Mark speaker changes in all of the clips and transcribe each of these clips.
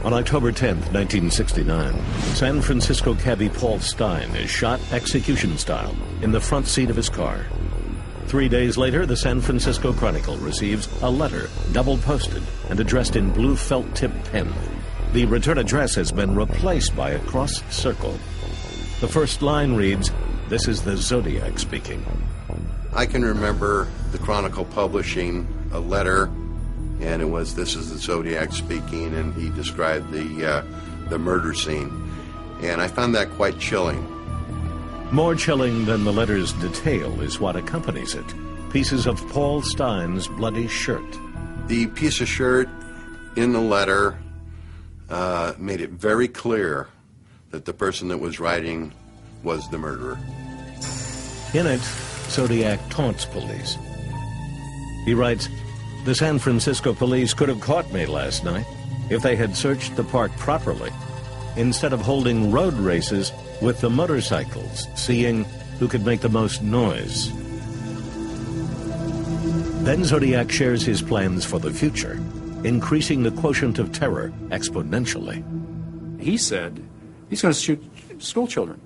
Speaker 1: On October 10, 1969, San Francisco cabbie Paul Stein is shot execution style in the front seat of his car. 3 days later, the San Francisco Chronicle receives a letter double-posted and addressed in blue felt-tip pen. The return address has been replaced by a cross circle. The first line reads, "This is the Zodiac speaking."
Speaker 2: I can remember the Chronicle publishing a letter, and it was, "This is the Zodiac speaking," and he described the murder scene. And I found that quite chilling.
Speaker 1: More chilling than the letter's detail is what accompanies it. Pieces of Paul Stein's bloody shirt.
Speaker 2: The piece of shirt in the letter made it very clear that the person that was writing was the murderer.
Speaker 1: In it, Zodiac taunts police. He writes, "The San Francisco police could have caught me last night if they had searched the park properly, instead of holding road races with the motorcycles, seeing who could make the most noise." Then Zodiac shares his plans for the future, increasing the quotient of terror exponentially.
Speaker 3: He said he's going to shoot school children.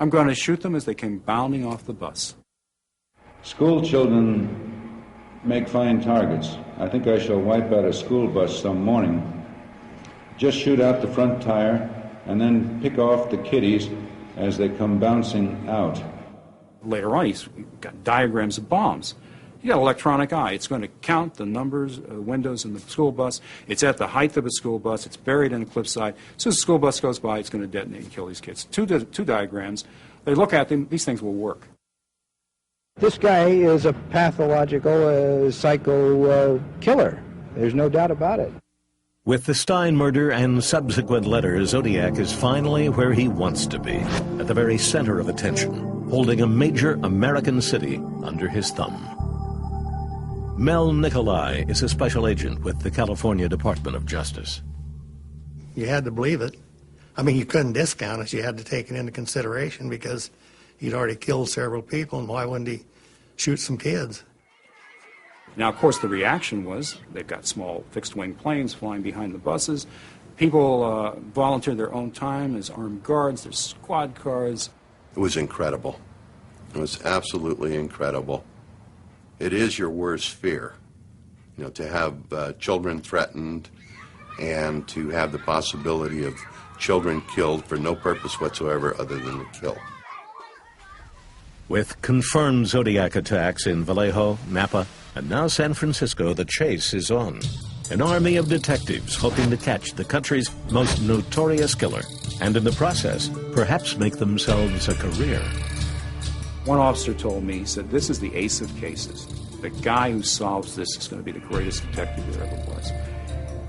Speaker 3: I'm going to shoot them as they came bounding off the bus.
Speaker 4: School children make fine targets. I think I shall wipe out a school bus some morning. Just shoot out the front tire and then pick off the kiddies as they come bouncing out.
Speaker 3: Later on, he's got diagrams of bombs. You got an electronic eye. It's going to count the numbers, windows in the school bus. It's at the height of a school bus. It's buried in a cliffside. As soon as the school bus goes by, it's going to detonate and kill these kids. Two diagrams. They look at them. These things will work.
Speaker 5: This guy is a pathological psycho killer. There's no doubt about it.
Speaker 1: With the Stein murder and subsequent letter, Zodiac is finally where he wants to be, at the very center of attention, holding a major American city under his thumb. Mel Nicolai is a special agent with the California Department of Justice.
Speaker 6: You had to believe it. I mean, you couldn't discount it. You had to take it into consideration because he'd already killed several people, and why wouldn't he shoot some kids?
Speaker 3: Now, of course, the reaction was they've got small fixed-wing planes flying behind the buses. People volunteer their own time as armed guards. There's squad cars.
Speaker 2: It was incredible. It was absolutely incredible. It is your worst fear, you know, to have children threatened and to have the possibility of children killed for no purpose whatsoever other than to kill.
Speaker 1: With confirmed Zodiac attacks in Vallejo, Napa, and now San Francisco, the chase is on. An army of detectives hoping to catch the country's most notorious killer, and in the process, perhaps make themselves a career.
Speaker 3: One officer told me, he said, "This is the ace of cases. The guy who solves this is going to be the greatest detective there ever was."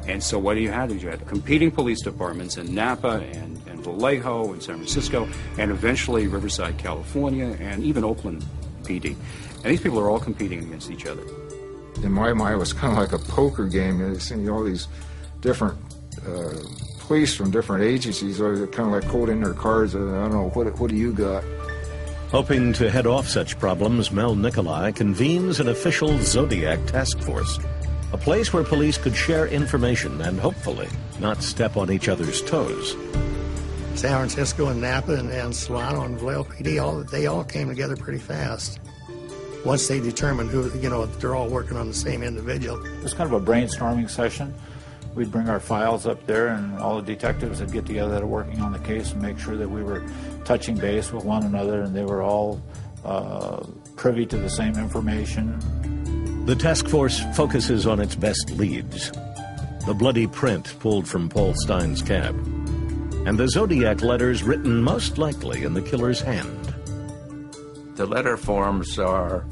Speaker 3: And so what you had is you had competing police departments in Napa and Vallejo and San Francisco, and eventually Riverside, California, and even Oakland PD. And these people are all competing against each other.
Speaker 7: In my mind, it was kind of like a poker game. You see all these different police from different agencies, or kind of like holding their cards. I don't know, what do you got?
Speaker 1: Hoping to head off such problems, Mel Nicolai convenes an official Zodiac task force, a place where police could share information and hopefully not step on each other's toes.
Speaker 6: San Francisco and Napa and Solano and Vallejo PD, they all came together pretty fast. Once they determined who, they're all working on the same individual.
Speaker 8: It was kind of a brainstorming session. We'd bring our files up there, and all the detectives would get together that are working on the case and make sure that we were touching base with one another, and they were all privy to the same information.
Speaker 1: The task force focuses on its best leads. The bloody print pulled from Paul Stein's cab, and the Zodiac letters written most likely in the killer's hand.
Speaker 9: The letter forms are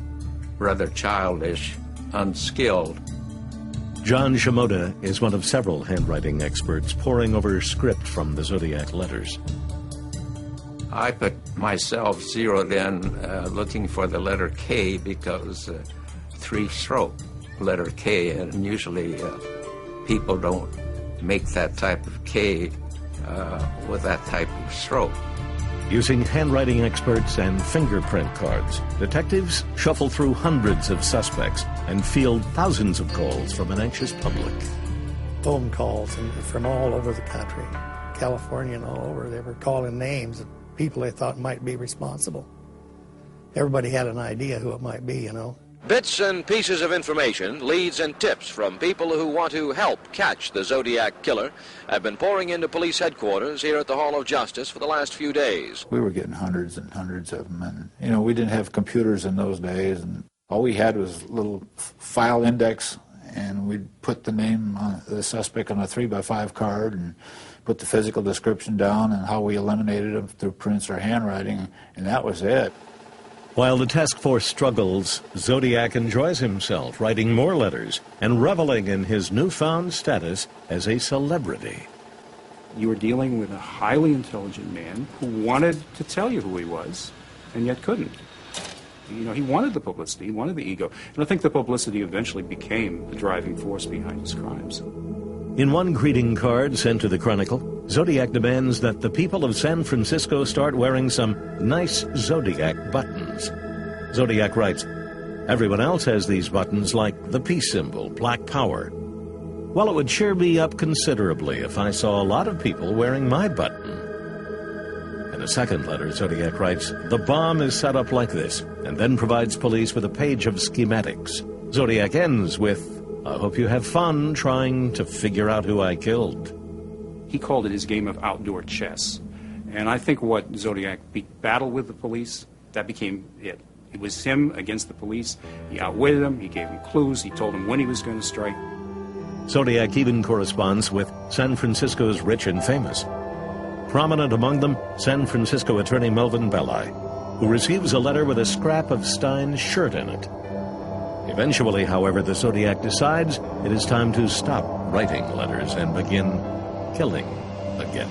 Speaker 9: rather childish, unskilled.
Speaker 1: John Shimoda is one of several handwriting experts poring over script from the Zodiac letters.
Speaker 9: I put myself zeroed in looking for the letter K because three-stroke letter K, and usually people don't make that type of K with that type of stroke.
Speaker 1: Using handwriting experts and fingerprint cards, detectives shuffle through hundreds of suspects and field thousands of calls from an anxious public.
Speaker 6: phone calls and from all over the country, California and all over. They were calling names of people they thought might be responsible. Everybody had an idea who it might be, you know.
Speaker 10: Bits and pieces of information, leads and tips from people who want to help catch the Zodiac killer have been pouring into police headquarters here at the Hall of Justice for the last few days.
Speaker 8: We were getting hundreds and hundreds of them, and you know, we didn't have computers in those days, and all we had was a little file index, and we'd put the name on the suspect on a 3x5 card and put the physical description down and how we eliminated them through prints or handwriting, and that was it.
Speaker 1: While the task force struggles, Zodiac enjoys himself writing more letters and reveling in his newfound status as a celebrity.
Speaker 3: You were dealing with a highly intelligent man who wanted to tell you who he was, and yet couldn't. You know, he wanted the publicity, he wanted the ego, and I think the publicity eventually became the driving force behind his crimes.
Speaker 1: In one greeting card sent to the Chronicle, Zodiac demands that the people of San Francisco start wearing some nice Zodiac buttons. Zodiac writes, "Everyone else has these buttons like the peace symbol, Black Power. Well, it would cheer me up considerably if I saw a lot of people wearing my button." In a second letter, Zodiac writes, "The bomb is set up like this," and then provides police with a page of schematics. Zodiac ends with, "I hope you have fun trying to figure out who I killed."
Speaker 3: He called it his game of outdoor chess. And I think what Zodiac battled with the police, that became it. It was him against the police. He outwitted them, he gave them clues, he told them when he was going to strike.
Speaker 1: Zodiac even corresponds with San Francisco's rich and famous. Prominent among them, San Francisco attorney Melvin Belli, who receives a letter with a scrap of Stein's shirt in it. Eventually, however, the Zodiac decides it is time to stop writing letters and begin killing again.